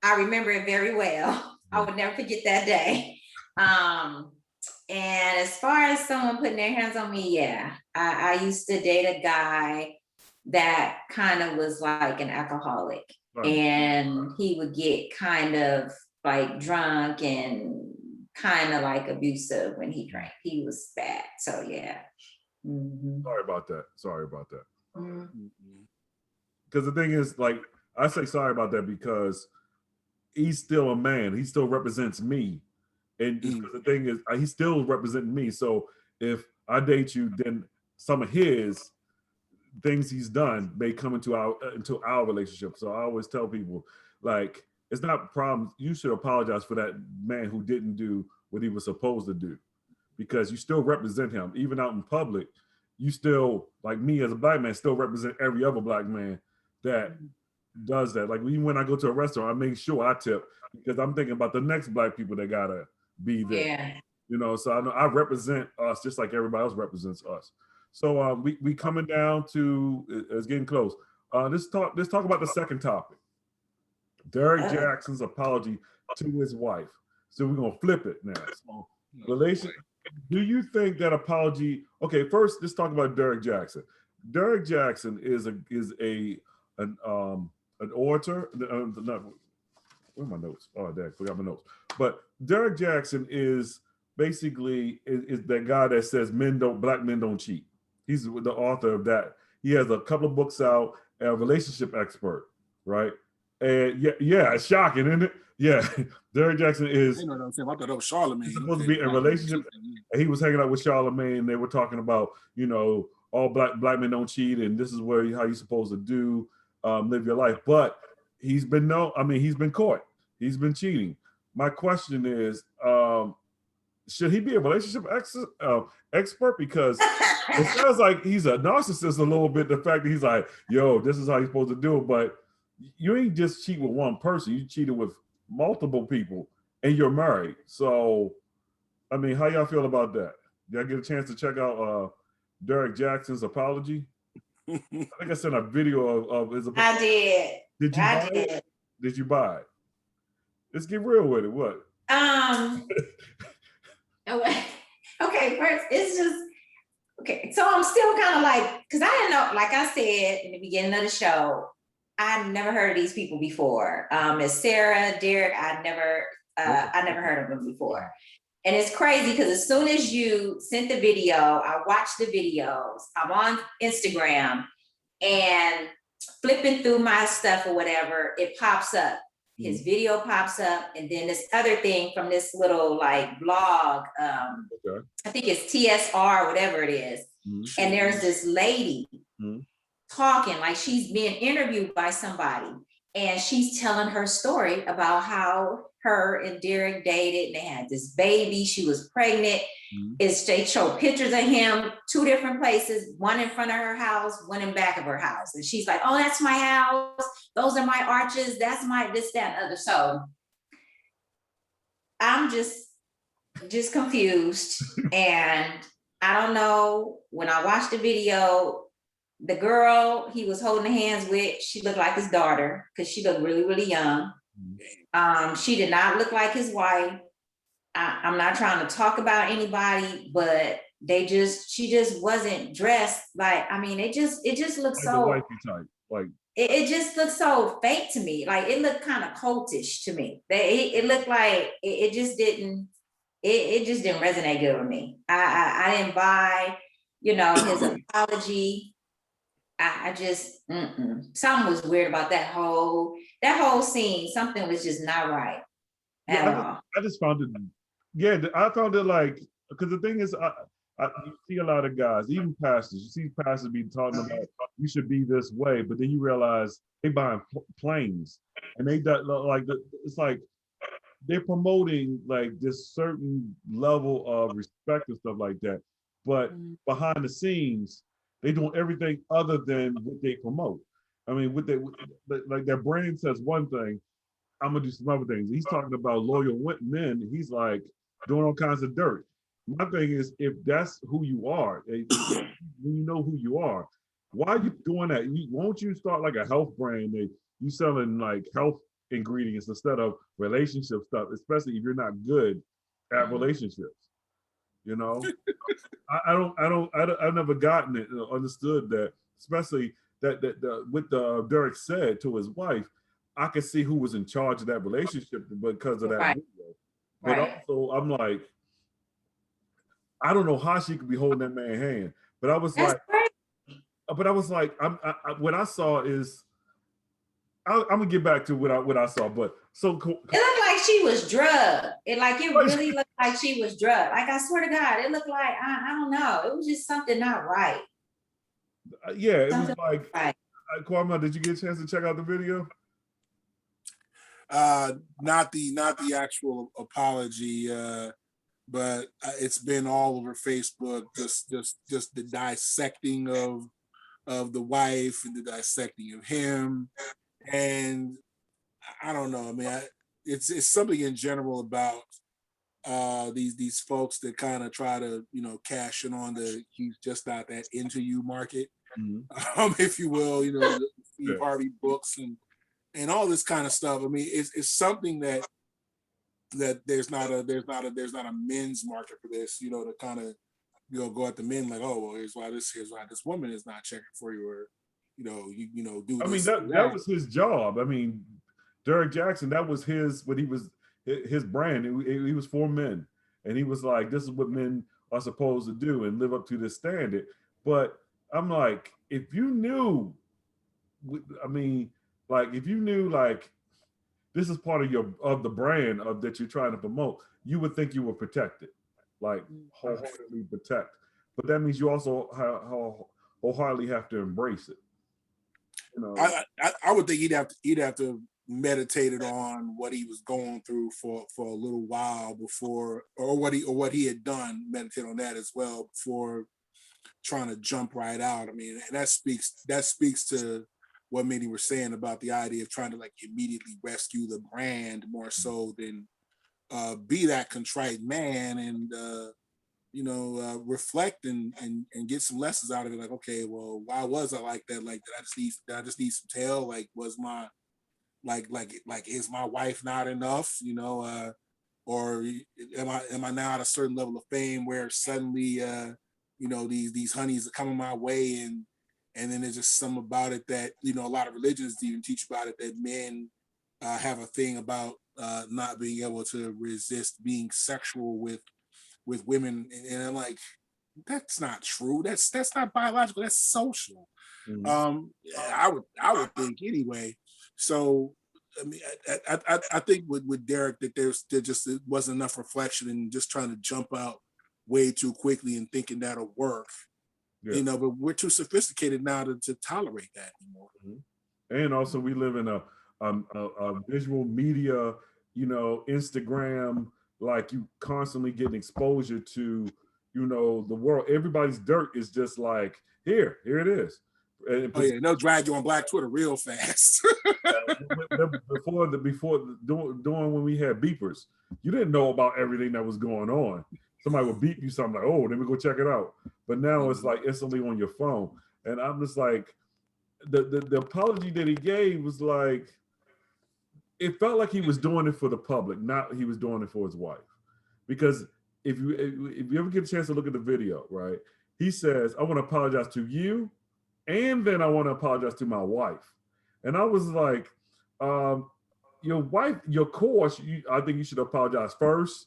I remember it very well. I would never forget that day. And as far as someone putting their hands on me, yeah, I used to date a guy that kind of was like an alcoholic. Right. And he would get kind of like drunk and kind of like abusive when he drank. He was bad. So yeah. Mm-hmm. Sorry about that. Sorry about that. Mm-hmm. Because the thing is, like, I say sorry about that because he's still a man. He still represents me. And the thing is, he still representing me. So if I date you, then some of his things he's done may come into our relationship. So I always tell people, like, it's not a problem. You should apologize for that man who didn't do what he was supposed to do, because you still represent him. Even out in public, you still, like me as a black man, still represent every other black man that does that. Like when I go to a restaurant, I make sure I tip because I'm thinking about the next black people that gotta be there. Yeah. You know, so I know I represent us just like everybody else represents us. So we coming down to, it's getting close. Let's talk about the second topic. Derrick Jackson's apology to his wife. So we're gonna flip it now. So relation. Do you think that apology? Okay, first let's talk about Derrick Jackson. Derrick Jackson is an orator. Not, where are my notes? Oh, dang, forgot my notes. But Derrick Jackson is basically is that guy that says black men don't cheat. He's the author of that. He has a couple of books out, a relationship expert, right? And yeah, it's shocking, isn't it? Yeah, Derrick Jackson is. You know what I'm saying? I thought that was Charlemagne. He's supposed to be in a relationship. And he was hanging out with Charlemagne, and they were talking about, you know, all black men don't cheat, and this is how you're supposed to do, live your life. But he's been caught. He's been cheating. My question is, should he be a relationship expert? Because it sounds like he's a narcissist a little bit. The fact that he's like, yo, this is how you're supposed to do it. But you ain't just cheat with one person. You cheated with multiple people, and you're married. So, I mean, how y'all feel about that? Did I get a chance to check out Derrick Jackson's apology? I think I sent a video of his apology. I did. Did you buy it? Did you buy it? Let's get real with it. What? Okay, first, it's just, okay, so I'm still kind of like, because I didn't know, like I said in the beginning of the show, I'd never heard of these people before. It's Sara, Derrick, I never heard of them before. And it's crazy because as soon as you sent the video, I watched the videos, I'm on Instagram and flipping through my stuff or whatever, it pops up. His video pops up, and then this other thing from this little like blog, I think it's TSR, whatever it is. And there's this lady talking, like she's being interviewed by somebody, and she's telling her story about how her and Derrick dated, and they had this baby. She was pregnant. They showed pictures of him, 2 different places, one in front of her house, one in back of her house. And she's like, oh, that's my house. Those are my arches. That's my this, that, and other. So I'm just confused. And I don't know, when I watched the video, the girl he was holding hands with, she looked like his daughter because she looked really, really young. She did not look like his wife. I'm not trying to talk about anybody, but she just wasn't dressed like, I mean, it just looked like so wifey type. Like it just looked so fake to me. Like it looked kind of cultish to me. It looked like it just didn't resonate good with me. I didn't buy, his apology. I just something was weird about that whole scene. Something was just not right at all. I just found it. Yeah, I found it like, because the thing is, you see a lot of guys, even pastors. You see pastors be talking about you should be this way, but then you realize they buying planes, and they like it's like they're promoting like this certain level of respect and stuff like that, but behind the scenes they doing everything other than what they promote. I mean, like their brand says one thing, I'm gonna do some other things. He's talking about loyal men. He's like doing all kinds of dirt. My thing is, if that's who you are, when you know who you are, why are you doing that? Won't you start like a health brand that you selling like health ingredients instead of relationship stuff, especially if you're not good at relationships? I've never gotten it, understood that, especially that what Derrick said to his wife. I could see who was in charge of that relationship because of that Right. video. But Right. also, I'm like, I don't know how she could be holding that man's hand. But I was That's like, crazy. what I saw is, I'm gonna get back to what I saw. But so It looked like she was drugged. It really looked like she was drugged. Like, I swear to God, it looked like I don't know. It was just something not right. yeah, it was Something like, right. Kauhmel, did you get a chance to check out the video? Not the actual apology, but it's been all over Facebook. Just the dissecting of the wife and the dissecting of him, and I don't know. I mean, it's something in general about these folks that kind of try to cash in on the he's just not that into you market, if you will. The Steve Harvey books and all this kind of stuff. I mean, it's something that there's not a men's market for this. To kind of go at the men like, oh well, here's why this woman is not checking for you, or do this. I mean, that was his job. I mean, Derrick Jackson, that was his brand. He was for men, and he was like, this is what men are supposed to do and live up to this standard. But I'm like, if you knew, I mean, like if you knew like this is part of the brand that you're trying to promote, you would think you were protected, like wholeheartedly protect. But that means you also wholeheartedly have to embrace it. I would think he'd have to meditated on what he was going through for a little while before, or what he had done, meditate on that as well before trying to jump right out. I mean, and that speaks to what many were saying about the idea of trying to like immediately rescue the brand more so than be that contrite man and reflect and get some lessons out of it. Like, okay, well, why was I like that? Like, did I just need some tail? Like, was my like is my wife not enough? Or am I now at a certain level of fame where suddenly these honeys are coming my way, and then there's just some about it that a lot of religions even teach about it, that men have a thing about not being able to resist being sexual with women, and I'm like, that's not true. That's not biological. That's social. I would think anyway. So I mean, I think with Derrick that there just wasn't enough reflection and just trying to jump out way too quickly and thinking that'll work. Yeah. But we're too sophisticated now to tolerate that anymore. And also, we live in a visual media, Instagram, like you constantly getting exposure to, the world. Everybody's dirt is just like, here it is. And they'll drag you on Black Twitter real fast. before doing when we had beepers, you didn't know about everything that was going on. Somebody would beep you something like, oh, let me go check it out. But now it's like instantly on your phone. And I'm just like, the apology that he gave was like, it felt like he was doing it for the public, not he was doing it for his wife. Because if you ever get a chance to look at the video, right, he says, I want to apologize to you, and then I want to apologize to my wife. And I was like, your wife, your course, I think you should apologize first,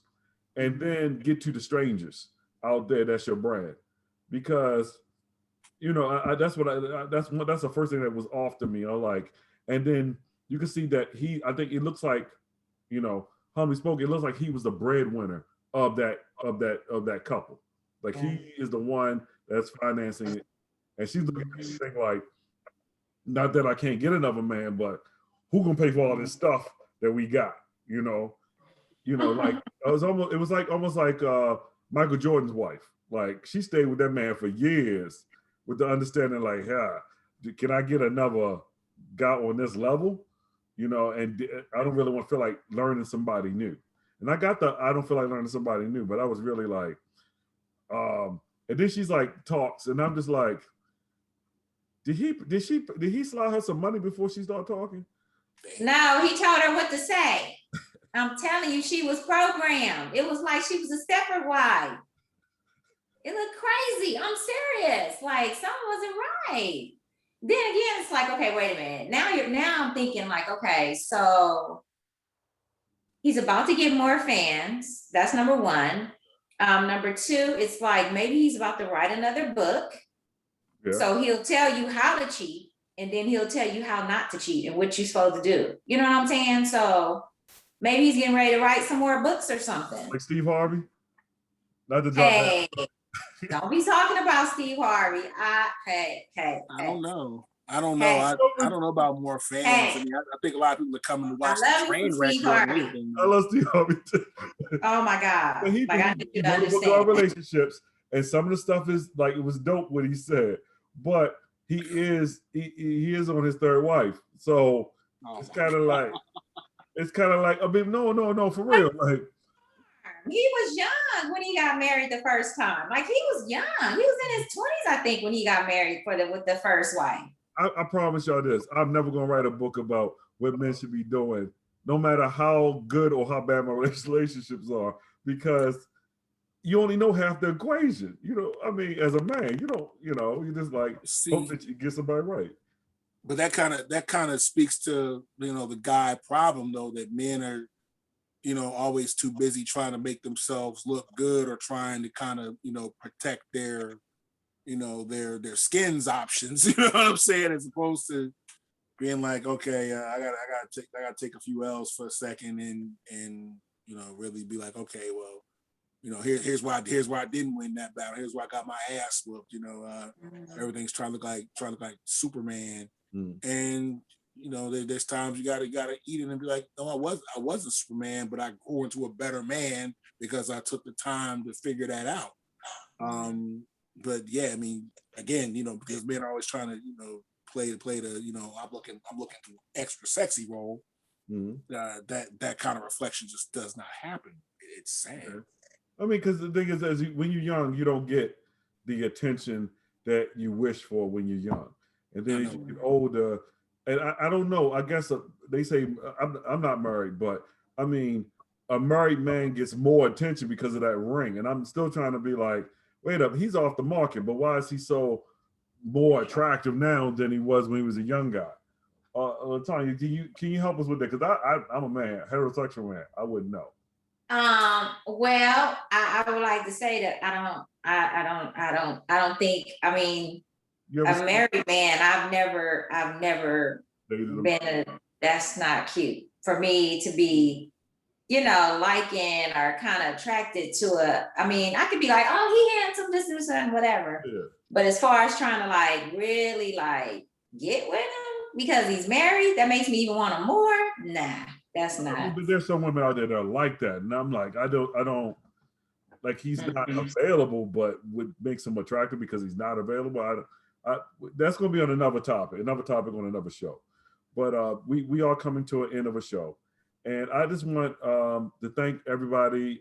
and then get to the strangers out there. That's your brand, because that's the first thing that was off to me. I like, and then you can see that I think it looks like, humbly spoke, it looks like he was the breadwinner of that couple. Like he is the one that's financing it, and she's looking at this thing like, not that I can't get another man, but who gonna pay for all this stuff that we got? Like it was almost like Michael Jordan's wife. Like she stayed with that man for years with the understanding like, can I get another guy on this level? And I don't really want to feel like learning somebody new. And I don't feel like learning somebody new, but I was really like, and then she's like talks, and I'm just like, did he slide her some money before she started talking? No, he told her what to say. I'm telling you, she was programmed. It was like she was a Stepford wife. It looked crazy. I'm serious. Like something wasn't right. then again, it's like, okay, wait a minute. Now I'm thinking like, okay, so he's about to get more fans. That's number one. Number two, it's like maybe he's about to write another book. Yeah. So he'll tell you how to cheat, and then he'll tell you how not to cheat and what you're supposed to do. You know what I'm saying? So maybe he's getting ready to write some more books or something. Like Steve Harvey? Not to drop Hey, don't be talking about Steve Harvey. I don't know. I don't know. Hey. I don't know about more fans. Hey. I mean, I think a lot of people are coming to watch I the love train you, wreck Steve more than Harvey. anything. I love Steve Harvey too. Oh my God. But he like, I need you to wrote a book about understand. relationships, and some of the stuff is like, it was dope what he said. But he is on his third wife. So it's kind of like, I mean, no, for real. Like, he was young when he got married the first time. Like, he was young. He was in his 20s, I think, when he got married with the first wife. I promise y'all this. I'm never gonna write a book about what men should be doing, no matter how good or how bad my relationships are, because you only know half the equation. You know, I mean, as a man, you just like hope that you get somebody right. But that kind of speaks to, the guy problem though, that men are, always too busy trying to make themselves look good or trying to kind of, protect their skin's options. You know what I'm saying? As opposed to being like, okay, I gotta take a few L's for a second and really be like, okay, well, here's why I didn't win that battle. Here's why I got my ass whooped. Everything's trying to look like Superman. And there's times you gotta eat it and be like, no, I wasn't Superman, but I grew into a better man because I took the time to figure that out. But yeah, I mean, again, because men are always trying to, play the, I'm looking extra sexy role. That kind of reflection just does not happen. It's sad. I mean, because the thing is, when you're young, you don't get the attention that you wish for when you're young, and then as you get older, and I don't know. I guess they say I'm not married, but I mean, a married man gets more attention because of that ring, and I'm still trying to be like, wait up, he's off the market, but why is he so more attractive now than he was when he was a young guy? Taunya, can you help us with that? Because I'm a man, heterosexual man. I wouldn't know. Well, I would like to say that I don't think, I mean, a married man, I've never been that's not cute for me to be, liking or kind of attracted to I mean, I could be like, oh, he handsome, this, and whatever. Yeah. But as far as trying to like really like get with him because he's married, that makes me even want him more. Nah, that's not. But there's some women out there that are like that, and I'm like, I don't like he's not available, but what makes him attractive because he's not available. That's going to be on another topic on another show. But we are coming to an end of a show, and I just want to thank everybody.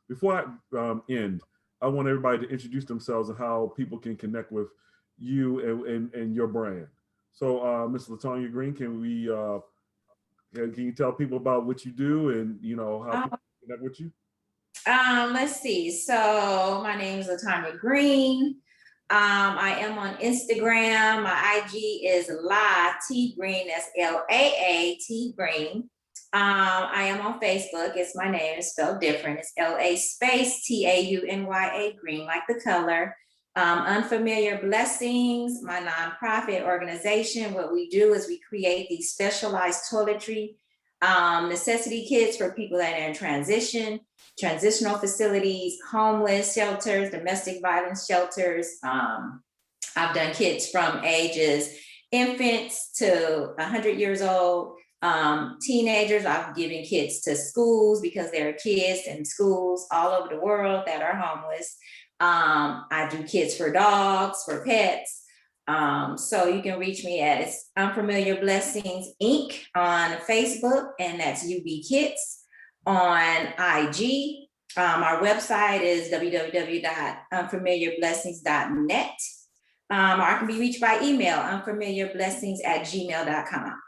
Before I end, I want everybody to introduce themselves and how people can connect with you and your brand. So, Ms. Taunya Green, can you tell people about what you do and how people can connect with you? Let's see. So my name is Taunya Green. I am on Instagram. My IG is La T Green. That's LAAT Green. I am on Facebook. It's my name. It's spelled different. It's LA space TAUNYA Green, like the color. Unfamiliar Blessings, my nonprofit organization. What we do is we create these specialized toiletry necessity kits for people that are in transitional facilities, homeless shelters, domestic violence shelters. I've done kits from ages infants to 100 years old, teenagers. I've given kits to schools because there are kids in schools all over the world that are homeless. I do kits for dogs, for pets. So you can reach me at Unfamiliar Blessings Inc. on Facebook, and that's UB Kits on IG. Our website is www.unfamiliarblessings.net. Or I can be reached by email, unfamiliarblessings@gmail.com.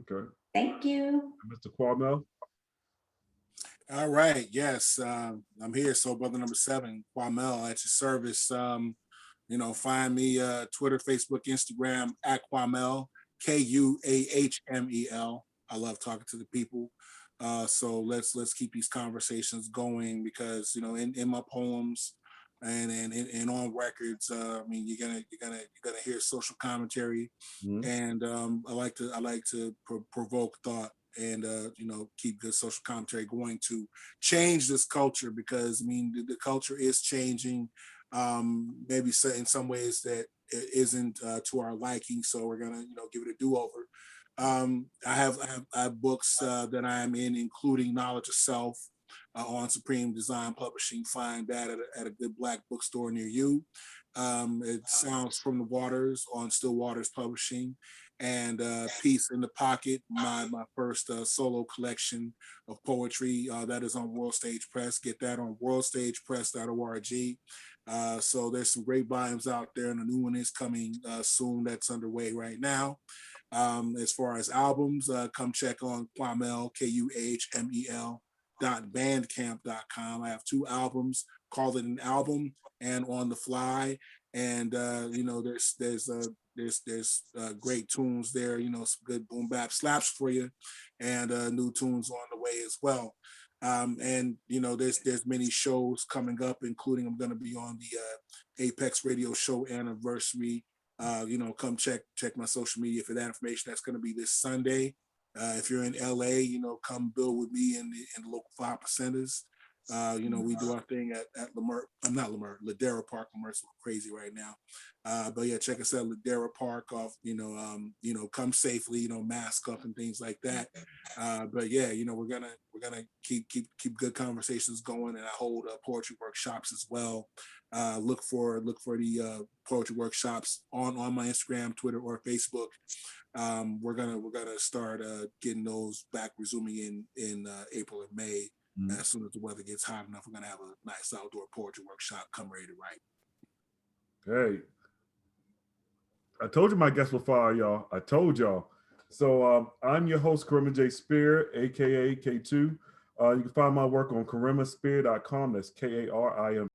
Okay. Thank you. Mr. Kauhmel. All right. Yes. I'm here. So brother number 7, Kauhmel, at your service. find me Twitter, Facebook, Instagram at Kauhmel, Kauhmel. I love talking to the people. So let's keep these conversations going because in my poems and on records, I mean you're gonna hear social commentary, and I like to provoke thought and keep good social commentary going to change this culture because I mean the culture is changing, maybe in some ways that it isn't to our liking, so we're gonna give it a do-over. I have books that I am in, including Knowledge of Self on Supreme Design Publishing. Find that at a good Black bookstore near you. It Sounds from the Waters on Still Waters Publishing, and Peace in the Pocket, my first solo collection of poetry that is on World Stage Press. Get that on worldstagepress.org. So there's some great volumes out there, and a new one is coming soon that's underway right now. As far as albums, come check on Kauhmel, KUHMEL.bandcamp.com. I have 2 albums, Call It an Album and On the Fly. And there's great tunes there, some good boom bap slaps for you, and new tunes on the way as well. And there's many shows coming up, including I'm going to be on the Apex Radio Show anniversary. Come check my social media for that information. That's going to be this Sunday. If you're in LA, come build with me in the local 5%ers. We do our thing at Ladera Park. Lemert's crazy right now. But yeah, check us out, Ladera Park off, come safely, mask up and things like that. But yeah, we're gonna keep good conversations going, and I hold poetry workshops as well. Look for the poetry workshops on my Instagram, Twitter, or Facebook. We're gonna start getting those back, resuming in April and May. As soon as the weather gets hot enough, we're gonna have a nice outdoor poetry workshop. Come ready to write. Hey, I told you my guests will fire y'all. I told y'all. So I'm your host, Karima J. Spear, aka K2. You can find my work on KarimaSpear.com. That's KARIM.